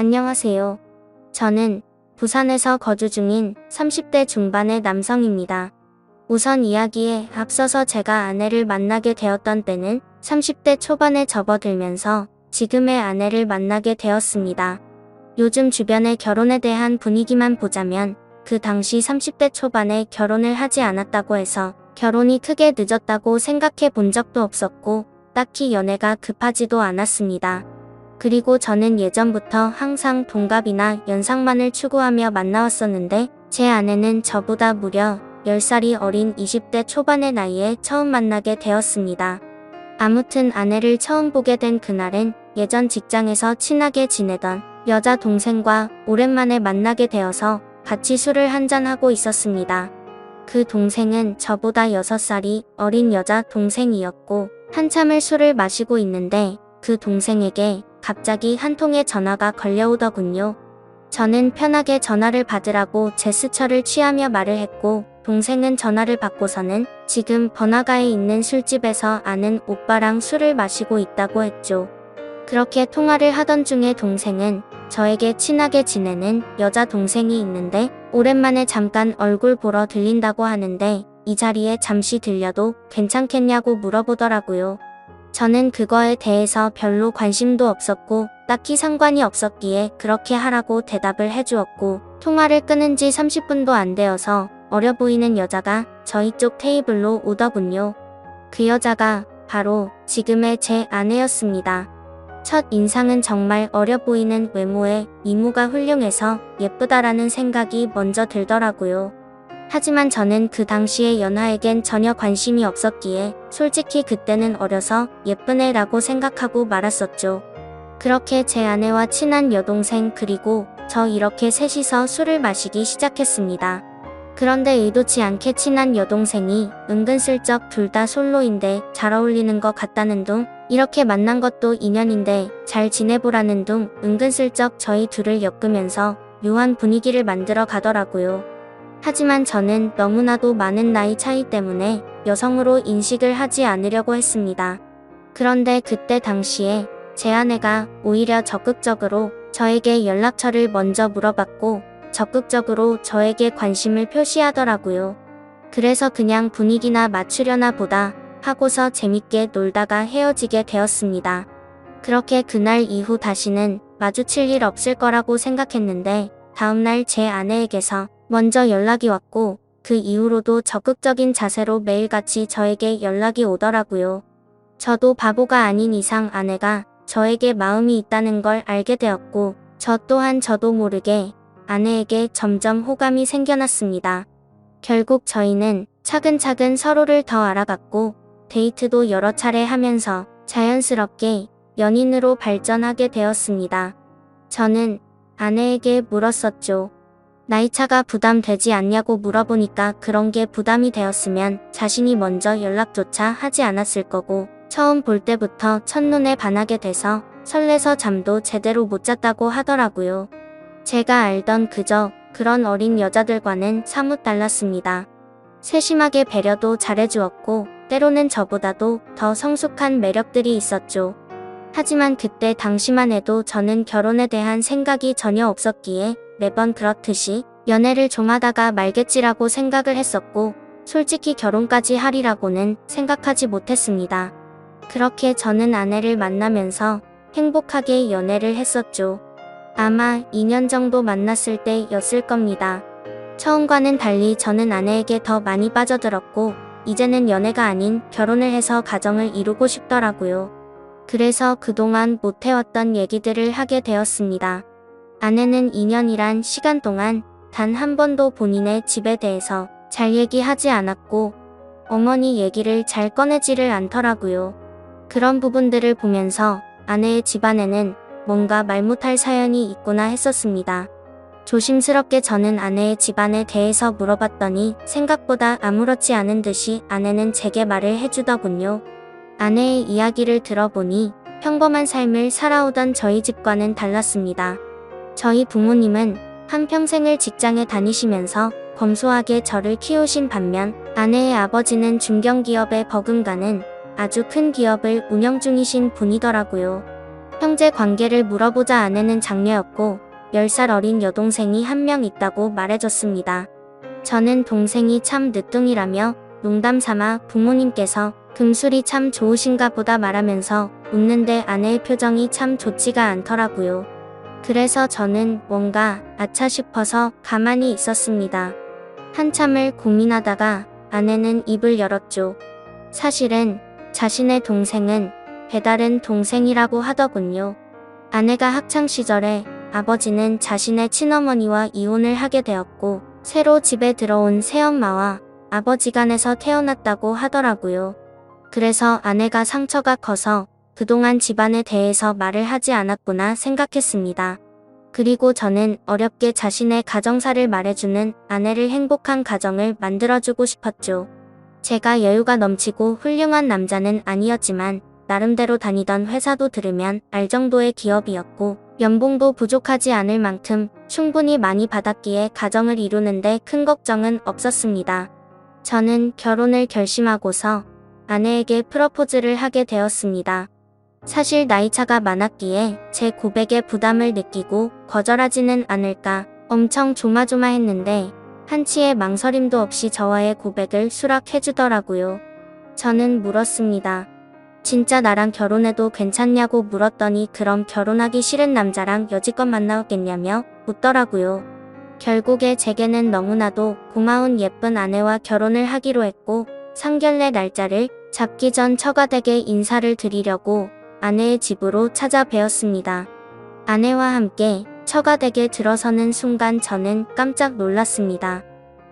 안녕하세요. 저는 부산에서 거주 중인 30대 중반의 남성입니다. 우선 이야기에 앞서서 제가 아내를 만나게 되었던 때는 30대 초반에 접어들면서 지금의 아내를 만나게 되었습니다. 요즘 주변의 결혼에 대한 분위기만 보자면 그 당시 30대 초반에 결혼을 하지 않았다고 해서 결혼이 크게 늦었다고 생각해 본 적도 없었고 딱히 연애가 급하지도 않았습니다. 그리고 저는 예전부터 항상 동갑이나 연상만을 추구하며 만나왔었는데 제 아내는 저보다 무려 10살이 어린 20대 초반의 나이에 처음 만나게 되었습니다. 아무튼 아내를 처음 보게 된 그날은 예전 직장에서 친하게 지내던 여자 동생과 오랜만에 만나게 되어서 같이 술을 한잔하고 있었습니다. 그 동생은 저보다 6살이 어린 여자 동생이었고 한참을 술을 마시고 있는데 그 동생에게 갑자기 한 통의 전화가 걸려오더군요. 저는 편하게 전화를 받으라고 제스처를 취하며 말을 했고 동생은 전화를 받고서는 지금 번화가에 있는 술집에서 아는 오빠랑 술을 마시고 있다고 했죠. 그렇게 통화를 하던 중에 동생은 저에게 친하게 지내는 여자 동생이 있는데 오랜만에 잠깐 얼굴 보러 들린다고 하는데 이 자리에 잠시 들려도 괜찮겠냐고 물어보더라고요. 저는 그거에 대해서 별로 관심도 없었고 딱히 상관이 없었기에 그렇게 하라고 대답을 해주었고 통화를 끊은 지 30분도 안 되어서 어려 보이는 여자가 저희 쪽 테이블로 오더군요. 그 여자가 바로 지금의 제 아내였습니다. 첫 인상은 정말 어려 보이는 외모에 미모가 훌륭해서 예쁘다라는 생각이 먼저 들더라고요. 하지만 저는 그 당시에 연하에겐 전혀 관심이 없었기에 솔직히 그때는 어려서 예쁜 애라고 생각하고 말았었죠. 그렇게 제 아내와 친한 여동생 그리고 저 이렇게 셋이서 술을 마시기 시작했습니다. 그런데 의도치 않게 친한 여동생이 은근슬쩍 둘 다 솔로인데 잘 어울리는 것 같다는 둥, 이렇게 만난 것도 인연인데 잘 지내보라는 둥 은근슬쩍 저희 둘을 엮으면서 묘한 분위기를 만들어 가더라고요. 하지만 저는 너무나도 많은 나이 차이 때문에 여성으로 인식을 하지 않으려고 했습니다. 그런데 그때 당시에 제 아내가 오히려 적극적으로 저에게 연락처를 먼저 물어봤고 적극적으로 저에게 관심을 표시하더라고요. 그래서 그냥 분위기나 맞추려나 보다 하고서 재밌게 놀다가 헤어지게 되었습니다. 그렇게 그날 이후 다시는 마주칠 일 없을 거라고 생각했는데 다음날 제 아내에게서 먼저 연락이 왔고 그 이후로도 적극적인 자세로 매일같이 저에게 연락이 오더라고요. 저도 바보가 아닌 이상 아내가 저에게 마음이 있다는 걸 알게 되었고 저 또한 저도 모르게 아내에게 점점 호감이 생겨났습니다. 결국 저희는 차근차근 서로를 더 알아갔고 데이트도 여러 차례 하면서 자연스럽게 연인으로 발전하게 되었습니다. 저는 아내에게 물었었죠. 나이차가 부담되지 않냐고 물어보니까 그런 게 부담이 되었으면 자신이 먼저 연락조차 하지 않았을 거고 처음 볼 때부터 첫눈에 반하게 돼서 설레서 잠도 제대로 못 잤다고 하더라고요. 제가 알던 그런 어린 여자들과는 사뭇 달랐습니다. 세심하게 배려도 잘해주었고 때로는 저보다도 더 성숙한 매력들이 있었죠. 하지만 그때 당시만 해도 저는 결혼에 대한 생각이 전혀 없었기에 매번 그렇듯이 연애를 좀 하다가 말겠지라고 생각을 했었고 솔직히 결혼까지 하리라고는 생각하지 못했습니다. 그렇게 저는 아내를 만나면서 행복하게 연애를 했었죠. 아마 2년 정도 만났을 때였을 겁니다. 처음과는 달리 저는 아내에게 더 많이 빠져들었고 이제는 연애가 아닌 결혼을 해서 가정을 이루고 싶더라고요. 그래서 그동안 못해왔던 얘기들을 하게 되었습니다. 아내는 2년이란 시간 동안 단 한 번도 본인의 집에 대해서 잘 얘기하지 않았고 어머니 얘기를 잘 꺼내지를 않더라고요. 그런 부분들을 보면서 아내의 집안에는 뭔가 말 못할 사연이 있구나 했었습니다. 조심스럽게 저는 아내의 집안에 대해서 물어봤더니 생각보다 아무렇지 않은 듯이 아내는 제게 말을 해주더군요. 아내의 이야기를 들어보니 평범한 삶을 살아오던 저희 집과는 달랐습니다. 저희 부모님은 한평생을 직장에 다니시면서 검소하게 저를 키우신 반면 아내의 아버지는 중견기업에 버금가는 아주 큰 기업을 운영 중이신 분이더라고요. 형제 관계를 물어보자 아내는 장녀였고 10살 어린 여동생이 한 명 있다고 말해줬습니다. 저는 동생이 참 늦둥이라며 농담삼아 부모님께서 금술이 참 좋으신가 보다 말하면서 웃는데 아내의 표정이 참 좋지가 않더라고요. 그래서 저는 뭔가 아차 싶어서 가만히 있었습니다. 한참을 고민하다가 아내는 입을 열었죠. 사실은 자신의 동생은 배다른 동생이라고 하더군요. 아내가 학창시절에 아버지는 자신의 친어머니와 이혼을 하게 되었고 새로 집에 들어온 새엄마와 아버지 간에서 태어났다고 하더라고요. 그래서 아내가 상처가 커서 그동안 집안에 대해서 말을 하지 않았구나 생각했습니다. 그리고 저는 어렵게 자신의 가정사를 말해주는 아내를 행복한 가정을 만들어주고 싶었죠. 제가 여유가 넘치고 훌륭한 남자는 아니었지만 나름대로 다니던 회사도 들으면 알 정도의 기업이었고 연봉도 부족하지 않을 만큼 충분히 많이 받았기에 가정을 이루는데 큰 걱정은 없었습니다. 저는 결혼을 결심하고서 아내에게 프러포즈를 하게 되었습니다. 사실 나이차가 많았기에 제 고백에 부담을 느끼고 거절하지는 않을까 엄청 조마조마했는데 한치의 망설임도 없이 저와의 고백을 수락해주더라고요. 저는 물었습니다. 진짜 나랑 결혼해도 괜찮냐고 물었더니 그럼 결혼하기 싫은 남자랑 여지껏 만나겠냐며 묻더라고요. 결국에 제게는 너무나도 고마운 예쁜 아내와 결혼을 하기로 했고 상견례 날짜를 잡기 전 처가댁에 인사를 드리려고 아내의 집으로 찾아뵈었습니다. 아내와 함께 처가댁에 들어서는 순간 저는 깜짝 놀랐습니다.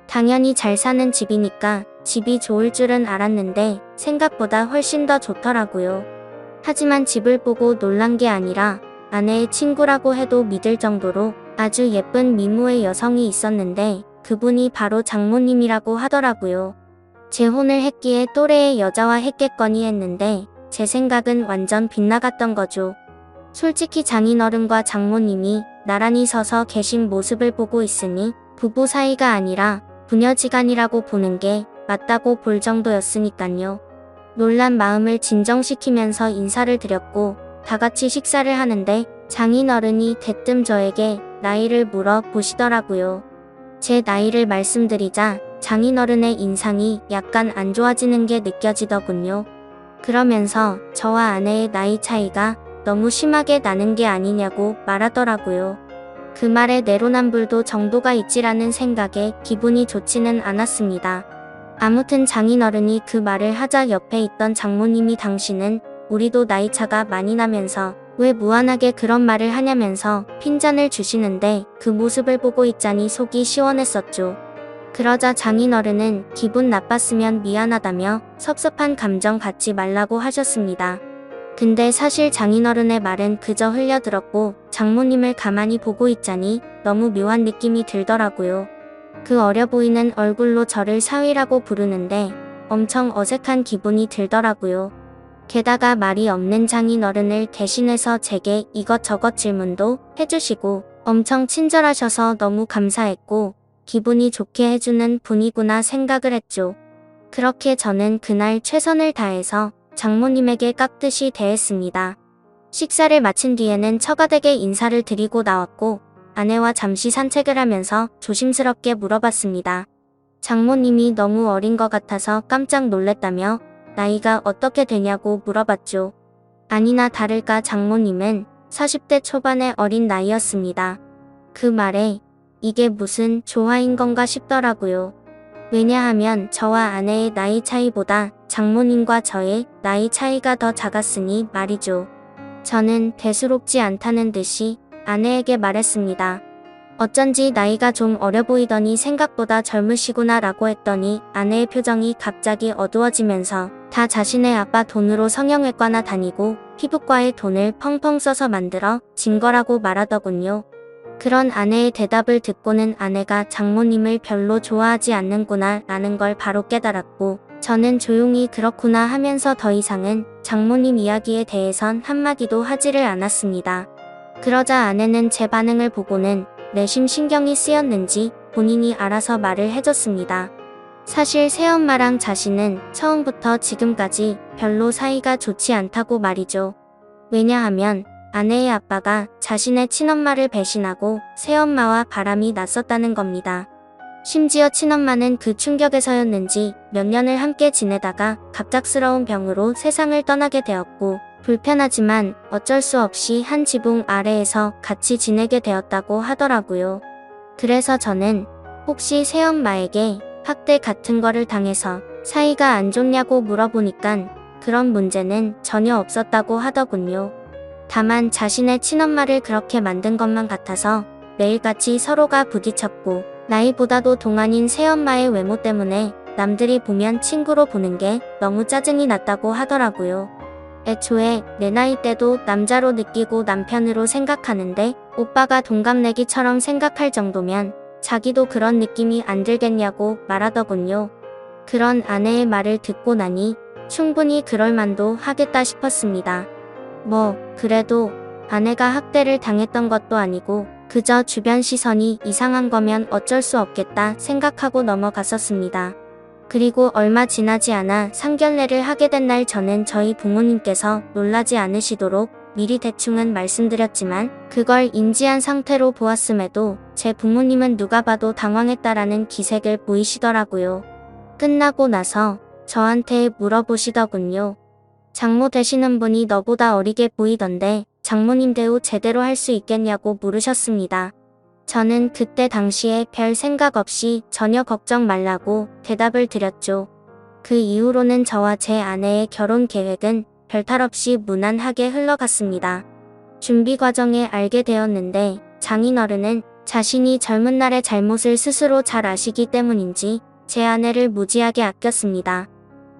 당연히 잘 사는 집이니까 집이 좋을 줄은 알았는데 생각보다 훨씬 더 좋더라고요. 하지만 집을 보고 놀란 게 아니라 아내의 친구라고 해도 믿을 정도로 아주 예쁜 미모의 여성이 있었는데 그분이 바로 장모님이라고 하더라고요. 재혼을 했기에 또래의 여자와 했겠거니 했는데 제 생각은 완전 빗나갔던 거죠. 솔직히 장인어른과 장모님이 나란히 서서 계신 모습을 보고 있으니 부부 사이가 아니라 부녀지간이라고 보는 게 맞다고 볼 정도였으니깐요. 놀란 마음을 진정시키면서 인사를 드렸고 다같이 식사를 하는데 장인어른이 대뜸 저에게 나이를 물어보시더라고요. 제 나이를 말씀드리자 장인어른의 인상이 약간 안 좋아지는 게 느껴지더군요. 그러면서 저와 아내의 나이 차이가 너무 심하게 나는 게 아니냐고 말하더라고요. 그 말에 내로남불도 정도가 있지라는 생각에 기분이 좋지는 않았습니다. 아무튼 장인어른이 그 말을 하자 옆에 있던 장모님이 당신은 우리도 나이차가 많이 나면서 왜 무한하게 그런 말을 하냐면서 핀잔을 주시는데 그 모습을 보고 있자니 속이 시원했었죠. 그러자 장인어른은 기분 나빴으면 미안하다며 섭섭한 감정 갖지 말라고 하셨습니다. 근데 사실 장인어른의 말은 그저 흘려들었고 장모님을 가만히 보고 있자니 너무 묘한 느낌이 들더라고요. 그 어려 보이는 얼굴로 저를 사위라고 부르는데 엄청 어색한 기분이 들더라고요. 게다가 말이 없는 장인어른을 대신해서 제게 이것저것 질문도 해주시고 엄청 친절하셔서 너무 감사했고 기분이 좋게 해주는 분이구나 생각을 했죠. 그렇게 저는 그날 최선을 다해서 장모님에게 깍듯이 대했습니다. 식사를 마친 뒤에는 처가댁에 인사를 드리고 나왔고 아내와 잠시 산책을 하면서 조심스럽게 물어봤습니다. 장모님이 너무 어린 것 같아서 깜짝 놀랬다며 나이가 어떻게 되냐고 물어봤죠. 아니나 다를까 장모님은 40대 초반의 어린 나이였습니다. 그 말에 이게 무슨 조화인 건가 싶더라고요. 왜냐하면 저와 아내의 나이 차이보다 장모님과 저의 나이 차이가 더 작았으니 말이죠. 저는 대수롭지 않다는 듯이 아내에게 말했습니다. 어쩐지 나이가 좀 어려 보이더니 생각보다 젊으시구나 라고 했더니 아내의 표정이 갑자기 어두워지면서 다 자신의 아빠 돈으로 성형외과나 다니고 피부과에 돈을 펑펑 써서 만들어 진 거라고 말하더군요. 그런 아내의 대답을 듣고는 아내가 장모님을 별로 좋아하지 않는구나 라는 걸 바로 깨달았고 저는 조용히 그렇구나 하면서 더 이상은 장모님 이야기에 대해선 한마디도 하지를 않았습니다. 그러자 아내는 제 반응을 보고는 내심 신경이 쓰였는지 본인이 알아서 말을 해줬습니다. 사실 새엄마랑 자신은 처음부터 지금까지 별로 사이가 좋지 않다고 말이죠. 왜냐하면 아내의 아빠가 자신의 친엄마를 배신하고 새엄마와 바람이 났었다는 겁니다. 심지어 친엄마는 그 충격에서였는지 몇 년을 함께 지내다가 갑작스러운 병으로 세상을 떠나게 되었고, 불편하지만 어쩔 수 없이 한 지붕 아래에서 같이 지내게 되었다고 하더라고요. 그래서 저는 혹시 새엄마에게 학대 같은 거를 당해서 사이가 안 좋냐고 물어보니깐 그런 문제는 전혀 없었다고 하더군요. 다만 자신의 친엄마를 그렇게 만든 것만 같아서 매일같이 서로가 부딪혔고, 나이보다도 동안인 새엄마의 외모 때문에 남들이 보면 친구로 보는 게 너무 짜증이 났다고 하더라고요. 애초에 내 나이 때도 남자로 느끼고 남편으로 생각하는데 오빠가 동갑내기처럼 생각할 정도면 자기도 그런 느낌이 안 들겠냐고 말하더군요. 그런 아내의 말을 듣고 나니 충분히 그럴 만도 하겠다 싶었습니다. 그래도 아내가 학대를 당했던 것도 아니고 그저 주변 시선이 이상한 거면 어쩔 수 없겠다 생각하고 넘어갔었습니다. 그리고 얼마 지나지 않아 상견례를 하게 된 날 저는 저희 부모님께서 놀라지 않으시도록 미리 대충은 말씀드렸지만 그걸 인지한 상태로 보았음에도 제 부모님은 누가 봐도 당황했다라는 기색을 보이시더라고요. 끝나고 나서 저한테 물어보시더군요. 장모 되시는 분이 너보다 어리게 보이던데 장모님 대우 제대로 할 수 있겠냐고 물으셨습니다. 저는 그때 당시에 별 생각 없이 전혀 걱정 말라고 대답을 드렸죠. 그 이후로는 저와 제 아내의 결혼 계획은 별탈 없이 무난하게 흘러갔습니다. 준비 과정에 알게 되었는데 장인어른은 자신이 젊은 날의 잘못을 스스로 잘 아시기 때문인지 제 아내를 무지하게 아꼈습니다.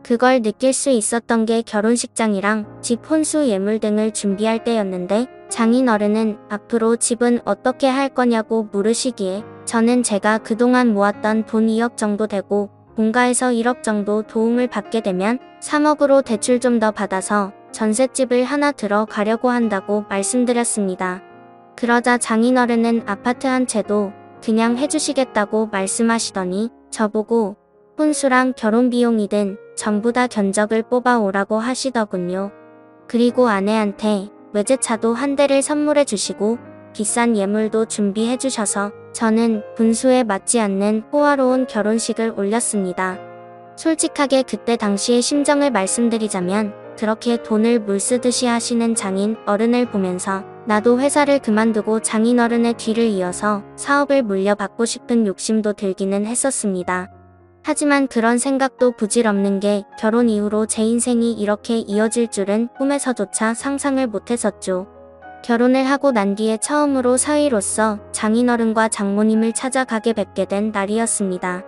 그걸 느낄 수 있었던 게 결혼식장이랑 집 혼수 예물 등을 준비할 때였는데 장인어른은 앞으로 집은 어떻게 할 거냐고 물으시기에 저는 제가 그동안 모았던 돈 2억 정도 되고 본가에서 1억 정도 도움을 받게 되면 3억으로 대출 좀 더 받아서 전셋집을 하나 들어가려고 한다고 말씀드렸습니다. 그러자 장인어른은 아파트 한 채도 그냥 해주시겠다고 말씀하시더니 저보고 혼수랑 결혼 비용이든 전부 다 견적을 뽑아오라고 하시더군요. 그리고 아내한테 외제차도 한 대를 선물해 주시고 비싼 예물도 준비해 주셔서 저는 분수에 맞지 않는 호화로운 결혼식을 올렸습니다. 솔직하게 그때 당시의 심정을 말씀드리자면 그렇게 돈을 물쓰듯이 하시는 장인 어른을 보면서 나도 회사를 그만두고 장인 어른의 뒤를 이어서 사업을 물려받고 싶은 욕심도 들기는 했었습니다. 하지만 그런 생각도 부질없는 게 결혼 이후로 제 인생이 이렇게 이어질 줄은 꿈에서조차 상상을 못했었죠. 결혼을 하고 난 뒤에 처음으로 사위로서 장인어른과 장모님을 찾아가게 뵙게 된 날이었습니다.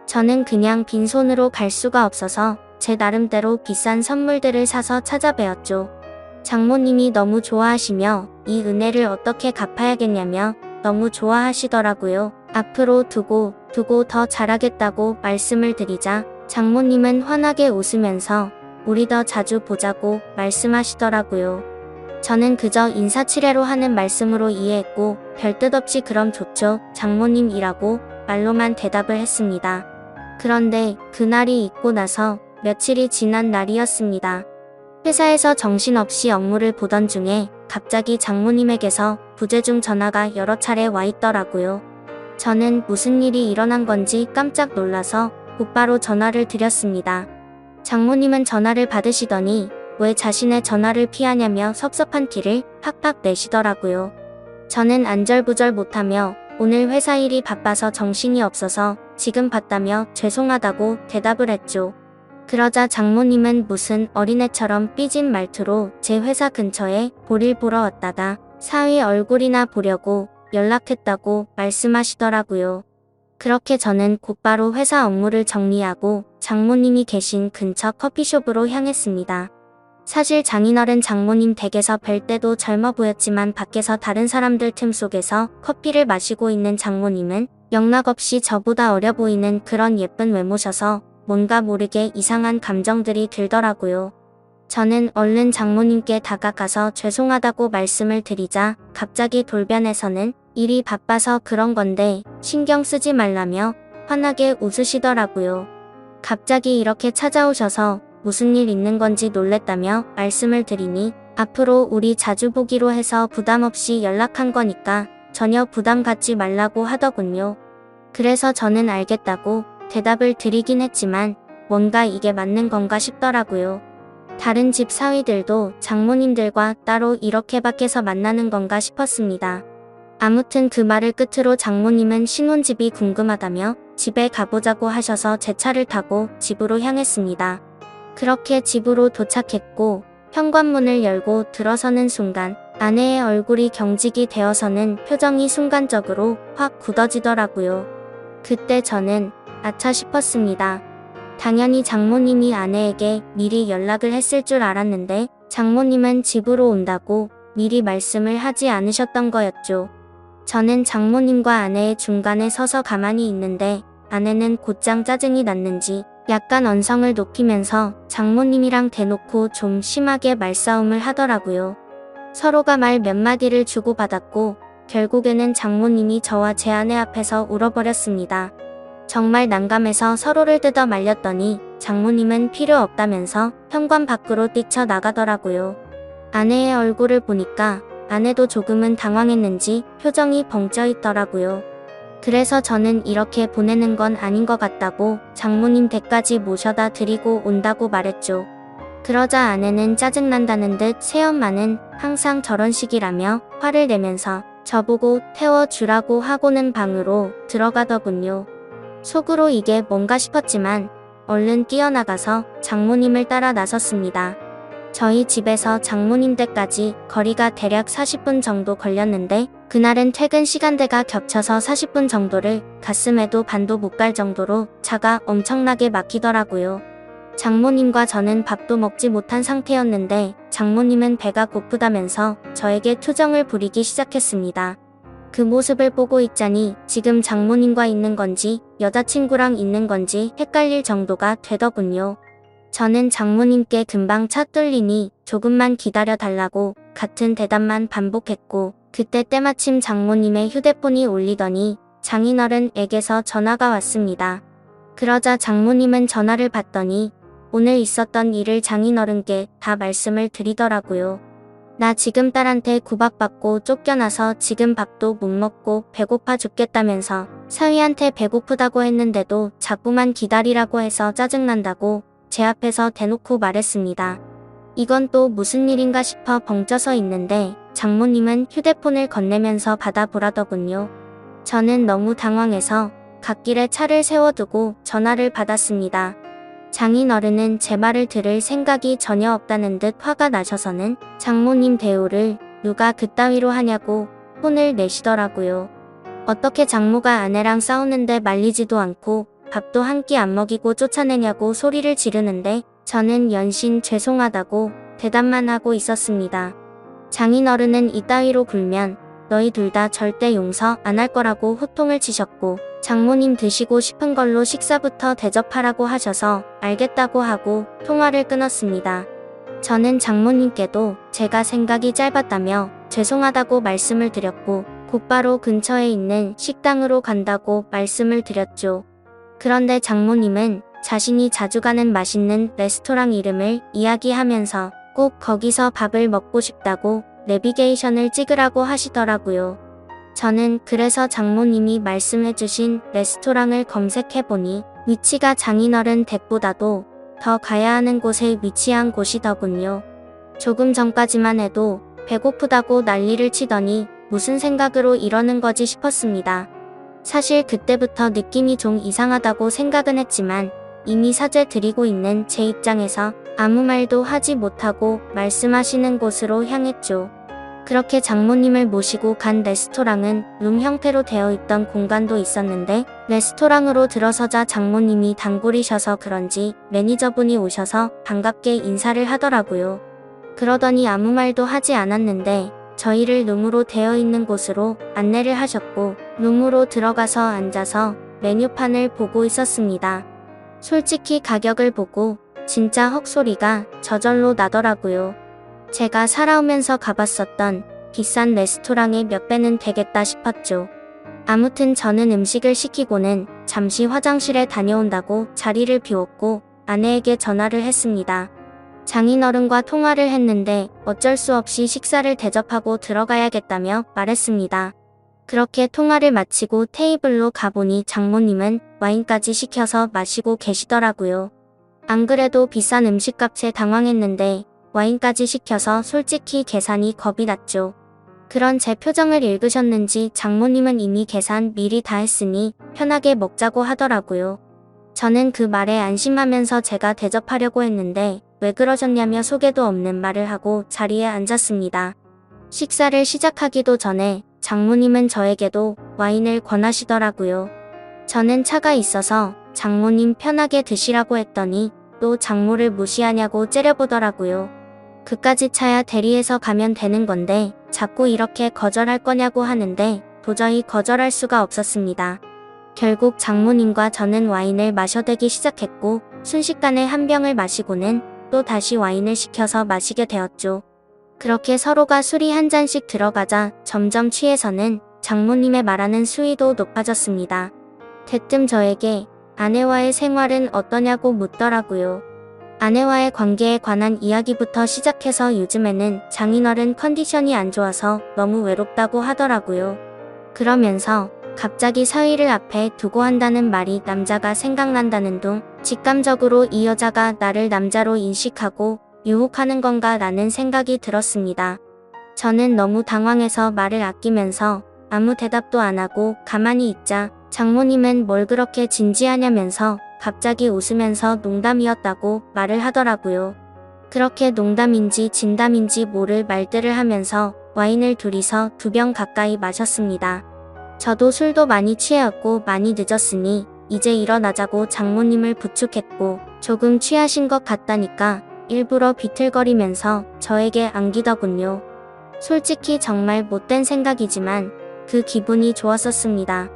저는 그냥 빈손으로 갈 수가 없어서 제 나름대로 비싼 선물들을 사서 찾아뵈었죠. 장모님이 너무 좋아하시며 이 은혜를 어떻게 갚아야겠냐며 너무 좋아하시더라고요. 앞으로 두고 더 잘하겠다고 말씀을 드리자 장모님은 환하게 웃으면서 우리 더 자주 보자고 말씀하시더라고요. 저는 그저 인사치레로 하는 말씀으로 이해했고 별뜻 없이 그럼 좋죠 장모님이라고 말로만 대답을 했습니다. 그런데 그날이 있고 나서 며칠이 지난 날이었습니다. 회사에서 정신없이 업무를 보던 중에 갑자기 장모님에게서 부재중 전화가 여러 차례 와 있더라고요. 저는 무슨 일이 일어난 건지 깜짝 놀라서 곧바로 전화를 드렸습니다. 장모님은 전화를 받으시더니 왜 자신의 전화를 피하냐며 섭섭한 티를 팍팍 내시더라고요. 저는 안절부절 못하며 오늘 회사 일이 바빠서 정신이 없어서 지금 봤다며 죄송하다고 대답을 했죠. 그러자 장모님은 무슨 어린애처럼 삐진 말투로 제 회사 근처에 볼일 보러 왔다가 사위 얼굴이나 보려고 연락했다고 말씀하시더라고요. 그렇게 저는 곧바로 회사 업무를 정리하고 장모님이 계신 근처 커피숍으로 향했습니다. 사실 장인어른 장모님 댁에서 뵐 때도 젊어 보였지만 밖에서 다른 사람들 틈 속에서 커피를 마시고 있는 장모님은 영락없이 저보다 어려 보이는 그런 예쁜 외모셔서 뭔가 모르게 이상한 감정들이 들더라고요. 저는 얼른 장모님께 다가가서 죄송하다고 말씀을 드리자 갑자기 돌변해서는 일이 바빠서 그런 건데 신경 쓰지 말라며 환하게 웃으시더라고요. 갑자기 이렇게 찾아오셔서 무슨 일 있는 건지 놀랬다며 말씀을 드리니 앞으로 우리 자주 보기로 해서 부담 없이 연락한 거니까 전혀 부담 갖지 말라고 하더군요. 그래서 저는 알겠다고 대답을 드리긴 했지만 뭔가 이게 맞는 건가 싶더라고요. 다른 집 사위들도 장모님들과 따로 이렇게 밖에서 만나는 건가 싶었습니다. 아무튼 그 말을 끝으로 장모님은 신혼집이 궁금하다며 집에 가보자고 하셔서 제 차를 타고 집으로 향했습니다. 그렇게 집으로 도착했고 현관문을 열고 들어서는 순간 아내의 얼굴이 경직이 되어서는 표정이 순간적으로 확 굳어지더라고요. 그때 저는 아차 싶었습니다. 당연히 장모님이 아내에게 미리 연락을 했을 줄 알았는데 장모님은 집으로 온다고 미리 말씀을 하지 않으셨던 거였죠. 저는 장모님과 아내의 중간에 서서 가만히 있는데 아내는 곧장 짜증이 났는지 약간 언성을 높이면서 장모님이랑 대놓고 좀 심하게 말싸움을 하더라고요. 서로가 말 몇 마디를 주고받았고 결국에는 장모님이 저와 제 아내 앞에서 울어버렸습니다. 정말 난감해서 서로를 뜯어 말렸더니 장모님은 필요 없다면서 현관 밖으로 뛰쳐나가더라고요. 아내의 얼굴을 보니까 아내도 조금은 당황했는지 표정이 벙쪄 있더라고요. 그래서 저는 이렇게 보내는 건 아닌 것 같다고 장모님 댁까지 모셔다 드리고 온다고 말했죠. 그러자 아내는 짜증난다는 듯 새엄마는 항상 저런 식이라며 화를 내면서 저보고 태워주라고 하고는 방으로 들어가더군요. 속으로 이게 뭔가 싶었지만 얼른 뛰어나가서 장모님을 따라 나섰습니다. 저희 집에서 장모님 댁까지 거리가 대략 40분 정도 걸렸는데 그날은 퇴근 시간대가 겹쳐서 40분 정도를 갔음에도 반도 못 갈 정도로 차가 엄청나게 막히더라고요. 장모님과 저는 밥도 먹지 못한 상태였는데 장모님은 배가 고프다면서 저에게 투정을 부리기 시작했습니다. 그 모습을 보고 있자니 지금 장모님과 있는 건지 여자친구랑 있는 건지 헷갈릴 정도가 되더군요. 저는 장모님께 금방 차 뚫리니 조금만 기다려 달라고 같은 대답만 반복했고 그때 때마침 장모님의 휴대폰이 울리더니 장인어른에게서 전화가 왔습니다. 그러자 장모님은 전화를 받더니 오늘 있었던 일을 장인어른께 다 말씀을 드리더라고요. 나 지금 딸한테 구박받고 쫓겨나서 지금 밥도 못 먹고 배고파 죽겠다면서 사위한테 배고프다고 했는데도 자꾸만 기다리라고 해서 짜증난다고 제 앞에서 대놓고 말했습니다. 이건 또 무슨 일인가 싶어 벙쪄서 있는데 장모님은 휴대폰을 건네면서 받아보라더군요. 저는 너무 당황해서 갓길에 차를 세워두고 전화를 받았습니다. 장인어른은 제 말을 들을 생각이 전혀 없다는 듯 화가 나셔서는 장모님 대우를 누가 그따위로 하냐고 혼을 내시더라고요. 어떻게 장모가 아내랑 싸우는데 말리지도 않고 밥도 한 끼 안 먹이고 쫓아내냐고 소리를 지르는데 저는 연신 죄송하다고 대답만 하고 있었습니다. 장인어른은 이따위로 굴면 너희 둘 다 절대 용서 안 할 거라고 호통을 치셨고 장모님 드시고 싶은 걸로 식사부터 대접하라고 하셔서 알겠다고 하고 통화를 끊었습니다. 저는 장모님께도 제가 생각이 짧았다며 죄송하다고 말씀을 드렸고 곧바로 근처에 있는 식당으로 간다고 말씀을 드렸죠. 그런데 장모님은 자신이 자주 가는 맛있는 레스토랑 이름을 이야기하면서 꼭 거기서 밥을 먹고 싶다고 내비게이션을 찍으라고 하시더라고요. 저는 그래서 장모님이 말씀해주신 레스토랑을 검색해보니 위치가 장인어른 댁보다도 더 가야 하는 곳에 위치한 곳이더군요. 조금 전까지만 해도 배고프다고 난리를 치더니 무슨 생각으로 이러는 거지 싶었습니다. 사실 그때부터 느낌이 좀 이상하다고 생각은 했지만 이미 사죄 드리고 있는 제 입장에서 아무 말도 하지 못하고 말씀하시는 곳으로 향했죠. 그렇게 장모님을 모시고 간 레스토랑은 룸 형태로 되어 있던 공간도 있었는데 레스토랑으로 들어서자 장모님이 단골이셔서 그런지 매니저분이 오셔서 반갑게 인사를 하더라고요. 그러더니 아무 말도 하지 않았는데 저희를 룸으로 되어 있는 곳으로 안내를 하셨고 룸으로 들어가서 앉아서 메뉴판을 보고 있었습니다. 솔직히 가격을 보고 진짜 헉소리가 저절로 나더라고요. 제가 살아오면서 가봤었던 비싼 레스토랑의 몇 배는 되겠다 싶었죠. 아무튼 저는 음식을 시키고는 잠시 화장실에 다녀온다고 자리를 비웠고 아내에게 전화를 했습니다. 장인어른과 통화를 했는데 어쩔 수 없이 식사를 대접하고 들어가야겠다며 말했습니다. 그렇게 통화를 마치고 테이블로 가보니 장모님은 와인까지 시켜서 마시고 계시더라고요. 안 그래도 비싼 음식값에 당황했는데 와인까지 시켜서 솔직히 계산이 겁이 났죠. 그런 제 표정을 읽으셨는지 장모님은 이미 계산 미리 다 했으니 편하게 먹자고 하더라고요. 저는 그 말에 안심하면서 제가 대접하려고 했는데 왜 그러셨냐며 속에도 없는 말을 하고 자리에 앉았습니다. 식사를 시작하기도 전에 장모님은 저에게도 와인을 권하시더라고요. 저는 차가 있어서 장모님 편하게 드시라고 했더니 또 장모를 무시하냐고 째려보더라고요. 그까짓 차야 대리해서 가면 되는 건데 자꾸 이렇게 거절할 거냐고 하는데 도저히 거절할 수가 없었습니다. 결국 장모님과 저는 와인을 마셔대기 시작했고 순식간에 한 병을 마시고는 또 다시 와인을 시켜서 마시게 되었죠. 그렇게 서로가 술이 한 잔씩 들어가자 점점 취해서는 장모님의 말하는 수위도 높아졌습니다. 대뜸 저에게 아내와의 생활은 어떠냐고 묻더라고요. 아내와의 관계에 관한 이야기부터 시작해서 요즘에는 장인어른 컨디션이 안 좋아서 너무 외롭다고 하더라고요. 그러면서 갑자기 사위를 앞에 두고 한다는 말이 남자가 생각난다는 둥 직감적으로 이 여자가 나를 남자로 인식하고 유혹하는 건가 라는 생각이 들었습니다. 저는 너무 당황해서 말을 아끼면서 아무 대답도 안 하고 가만히 있자 장모님은 뭘 그렇게 진지하냐면서 갑자기 웃으면서 농담이었다고 말을 하더라고요. 그렇게 농담인지 진담인지 모를 말들을 하면서 와인을 둘이서 2병 가까이 마셨습니다. 저도 술도 많이 취해왔고 많이 늦었으니 이제 일어나자고 장모님을 부축했고 조금 취하신 것 같다니까 일부러 비틀거리면서 저에게 안기더군요. 솔직히 정말 못된 생각이지만 그 기분이 좋았었습니다.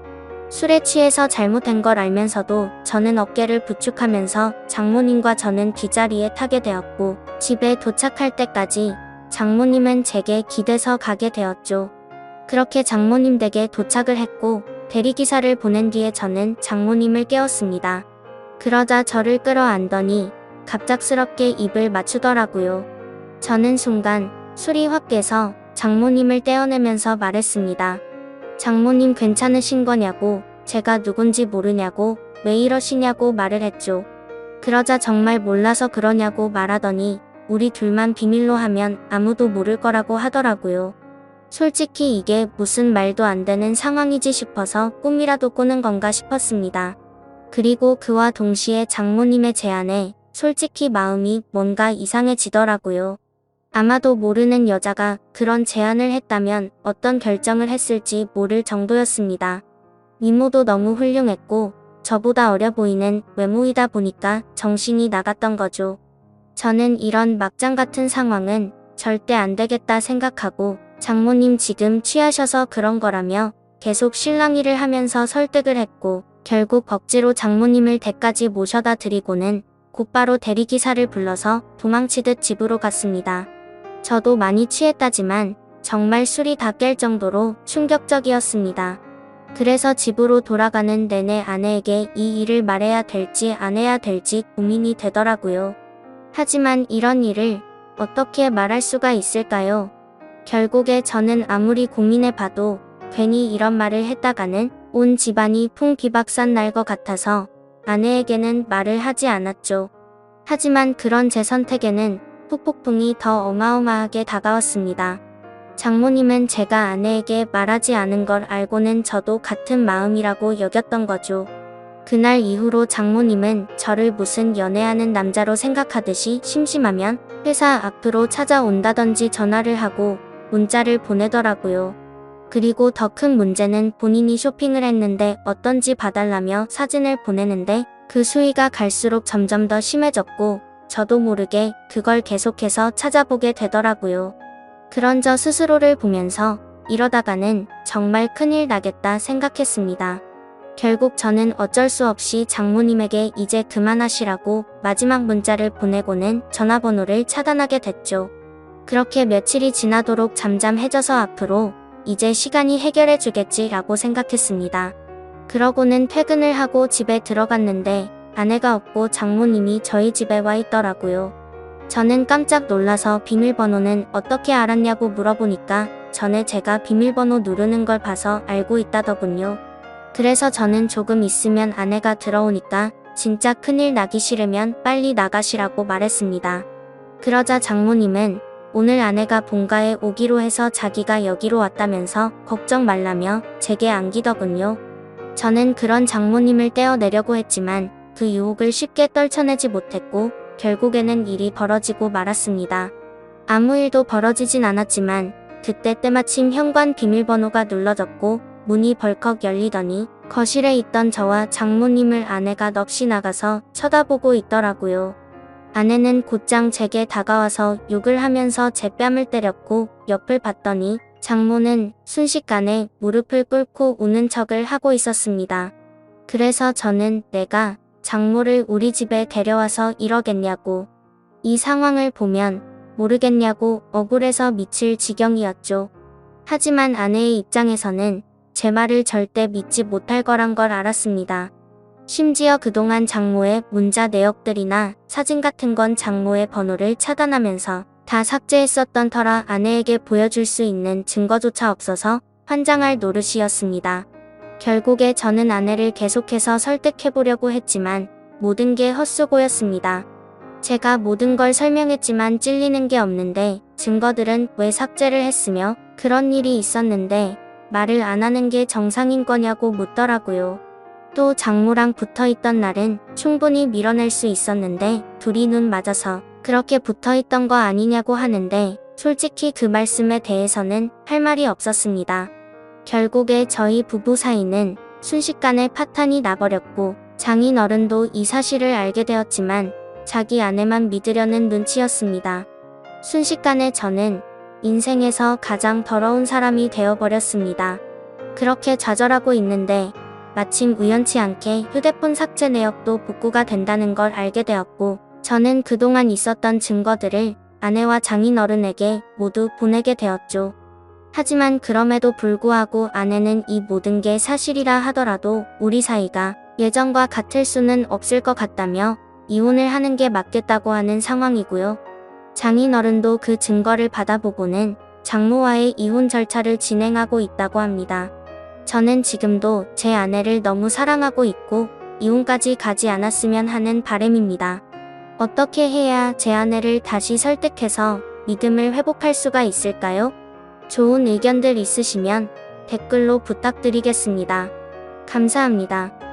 술에 취해서 잘못된 걸 알면서도 저는 어깨를 부축하면서 장모님과 저는 뒷자리에 타게 되었고 집에 도착할 때까지 장모님은 제게 기대서 가게 되었죠. 그렇게 장모님 댁에 도착을 했고 대리기사를 보낸 뒤에 저는 장모님을 깨웠습니다. 그러자 저를 끌어안더니 갑작스럽게 입을 맞추더라고요. 저는 순간 술이 확 깨서 장모님을 떼어내면서 말했습니다. 장모님 괜찮으신 거냐고, 제가 누군지 모르냐고, 왜 이러시냐고 말을 했죠. 그러자 정말 몰라서 그러냐고 말하더니 우리 둘만 비밀로 하면 아무도 모를 거라고 하더라고요. 솔직히 이게 무슨 말도 안 되는 상황이지 싶어서 꿈이라도 꾸는 건가 싶었습니다. 그리고 그와 동시에 장모님의 제안에 솔직히 마음이 뭔가 이상해지더라고요. 아마도 모르는 여자가 그런 제안을 했다면 어떤 결정을 했을지 모를 정도였습니다. 미모도 너무 훌륭했고 저보다 어려 보이는 외모이다 보니까 정신이 나갔던 거죠. 저는 이런 막장 같은 상황은 절대 안 되겠다 생각하고 장모님 지금 취하셔서 그런 거라며 계속 실랑이를 하면서 설득을 했고 결국 억지로 장모님을 댁까지 모셔다 드리고는 곧바로 대리기사를 불러서 도망치듯 집으로 갔습니다. 저도 많이 취했다지만 정말 술이 다 깰 정도로 충격적이었습니다. 그래서 집으로 돌아가는 내내 아내에게 이 일을 말해야 될지 안 해야 될지 고민이 되더라고요. 하지만 이런 일을 어떻게 말할 수가 있을까요? 결국에 저는 아무리 고민해봐도 괜히 이런 말을 했다가는 온 집안이 풍비박산 날 것 같아서 아내에게는 말을 하지 않았죠. 하지만 그런 제 선택에는 후폭풍이 더 어마어마하게 다가왔습니다. 장모님은 제가 아내에게 말하지 않은 걸 알고는 저도 같은 마음이라고 여겼던 거죠. 그날 이후로 장모님은 저를 무슨 연애하는 남자로 생각하듯이 심심하면 회사 앞으로 찾아온다든지 전화를 하고 문자를 보내더라고요. 그리고 더 큰 문제는 본인이 쇼핑을 했는데 어떤지 봐달라며 사진을 보내는데 그 수위가 갈수록 점점 더 심해졌고 저도 모르게 그걸 계속해서 찾아보게 되더라고요. 그런 저 스스로를 보면서 이러다가는 정말 큰일 나겠다 생각했습니다. 결국 저는 어쩔 수 없이 장모님에게 이제 그만하시라고 마지막 문자를 보내고는 전화번호를 차단하게 됐죠. 그렇게 며칠이 지나도록 잠잠해져서 앞으로 이제 시간이 해결해 주겠지라고 생각했습니다. 그러고는 퇴근을 하고 집에 들어갔는데 아내가 없고 장모님이 저희 집에 와 있더라고요. 저는 깜짝 놀라서 비밀번호는 어떻게 알았냐고 물어보니까 전에 제가 비밀번호 누르는 걸 봐서 알고 있다더군요. 그래서 저는 조금 있으면 아내가 들어오니까 진짜 큰일 나기 싫으면 빨리 나가시라고 말했습니다. 그러자 장모님은 오늘 아내가 본가에 오기로 해서 자기가 여기로 왔다면서 걱정 말라며 제게 안기더군요. 저는 그런 장모님을 떼어내려고 했지만 그 유혹을 쉽게 떨쳐내지 못했고 결국에는 일이 벌어지고 말았습니다. 아무 일도 벌어지진 않았지만 그때 때마침 현관 비밀번호가 눌러졌고 문이 벌컥 열리더니 거실에 있던 저와 장모님을 아내가 넋이 나가서 쳐다보고 있더라고요. 아내는 곧장 제게 다가와서 욕을 하면서 제 뺨을 때렸고 옆을 봤더니 장모는 순식간에 무릎을 꿇고 우는 척을 하고 있었습니다. 그래서 저는 내가 장모를 우리 집에 데려와서 이러겠냐고, 이 상황을 보면 모르겠냐고 억울해서 미칠 지경이었죠. 하지만 아내의 입장에서는 제 말을 절대 믿지 못할 거란 걸 알았습니다. 심지어 그동안 장모의 문자 내역들이나 사진 같은 건 장모의 번호를 차단하면서 다 삭제했었던 터라 아내에게 보여줄 수 있는 증거조차 없어서 환장할 노릇이었습니다. 결국에 저는 아내를 계속해서 설득해보려고 했지만 모든 게 헛수고였습니다. 제가 모든 걸 설명했지만 찔리는 게 없는데 증거들은 왜 삭제를 했으며 그런 일이 있었는데 말을 안 하는 게 정상인 거냐고 묻더라고요. 또 장모랑 붙어있던 날은 충분히 밀어낼 수 있었는데 둘이 눈 맞아서 그렇게 붙어있던 거 아니냐고 하는데 솔직히 그 말씀에 대해서는 할 말이 없었습니다. 결국에 저희 부부 사이는 순식간에 파탄이 나버렸고 장인어른도 이 사실을 알게 되었지만 자기 아내만 믿으려는 눈치였습니다. 순식간에 저는 인생에서 가장 더러운 사람이 되어버렸습니다. 그렇게 좌절하고 있는데 마침 우연치 않게 휴대폰 삭제 내역도 복구가 된다는 걸 알게 되었고 저는 그동안 있었던 증거들을 아내와 장인어른에게 모두 보내게 되었죠. 하지만 그럼에도 불구하고 아내는 이 모든 게 사실이라 하더라도 우리 사이가 예전과 같을 수는 없을 것 같다며 이혼을 하는 게 맞겠다고 하는 상황이고요. 장인어른도 그 증거를 받아보고는 장모와의 이혼 절차를 진행하고 있다고 합니다. 저는 지금도 제 아내를 너무 사랑하고 있고 이혼까지 가지 않았으면 하는 바람입니다. 어떻게 해야 제 아내를 다시 설득해서 믿음을 회복할 수가 있을까요? 좋은 의견들 있으시면 댓글로 부탁드리겠습니다. 감사합니다.